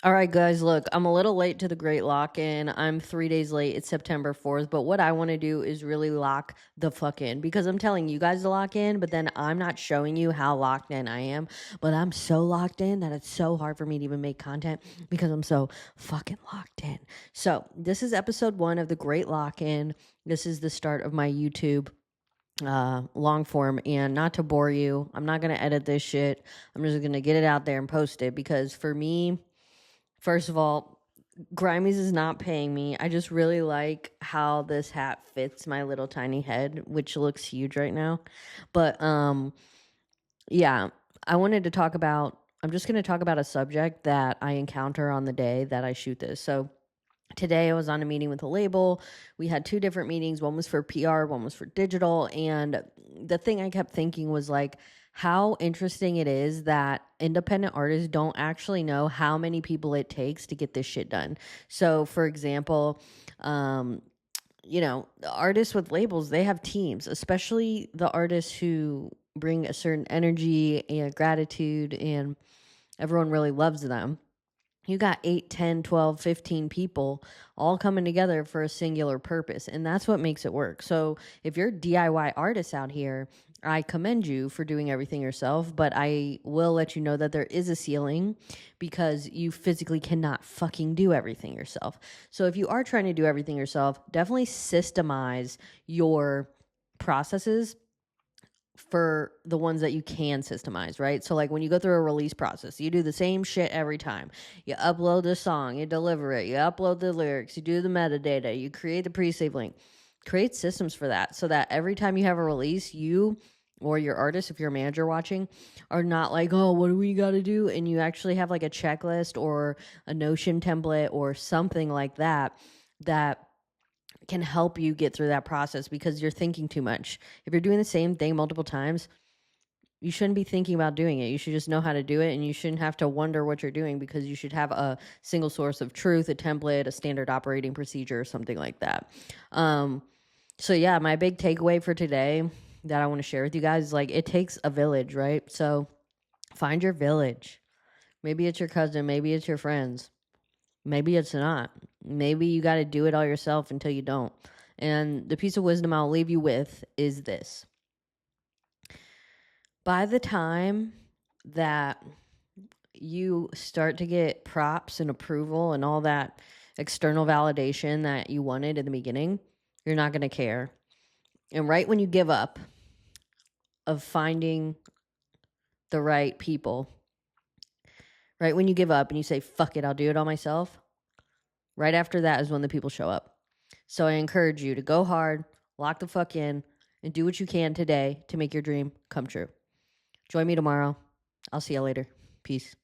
All right, guys, look, I'm a little late to the great lock in. I'm 3 days late. It's September 4th. But what I want to do is really lock the fuck in because I'm telling you guys to lock in, but then I'm not showing you how locked in I am. But I'm so locked in that it's so hard for me to even make content because I'm so fucking locked in. So, this is episode 1 of the great lock in. This is the start of my YouTube long form, and not to bore you, I'm not going to edit this shit. I'm just going to get it out there and post it because for me, first of all, Grimies is not paying me. I just really like how this hat fits my little tiny head, which looks huge right now. But yeah, I'm just going to talk about a subject that I encounter on the day that I shoot this. So today I was on a meeting with a label. We had 2 different meetings. One was for PR, one was for digital, and the thing I kept thinking was like how interesting it is that independent artists don't actually know how many people it takes to get this shit done. So, for example, the artists with labels, they have teams, especially the artists who bring a certain energy and gratitude, and everyone really loves them. You got 8, 10, 12, 15 people all coming together for a singular purpose. And that's what makes it work. So if you're DIY artists out here, I commend you for doing everything yourself, but I will let you know that there is a ceiling because you physically cannot fucking do everything yourself. So if you are trying to do everything yourself, definitely systemize your processes for the ones that you can systemize, right? So like when you go through a release process, you do the same shit every time. You upload the song, you deliver it, you upload the lyrics, you do the metadata, you create the pre-save link. Create systems for that so that every time you have a release, you or your artist, if you're a manager watching, are not like, oh, what do we got to do? And you actually have like a checklist or a Notion template or something like that that can help you get through that process because you're thinking too much. If you're doing the same thing multiple times, you shouldn't be thinking about doing it. You should just know how to do it, and you shouldn't have to wonder what you're doing because you should have a single source of truth, a template, a standard operating procedure, or something like that. So yeah, my big takeaway for today that I want to share with you guys is like it takes a village, right? So find your village. Maybe it's your cousin, maybe it's your friends. Maybe it's not. Maybe you got to do it all yourself until you don't. And the piece of wisdom I'll leave you with is this. By the time that you start to get props and approval and all that external validation that you wanted in the beginning, you're not going to care. And right when you give up of finding the right people, right when you give up and you say, fuck it, I'll do it all myself, right after that is when the people show up. So I encourage you to go hard, lock the fuck in, and do what you can today to make your dream come true. Join me tomorrow. I'll see you later. Peace.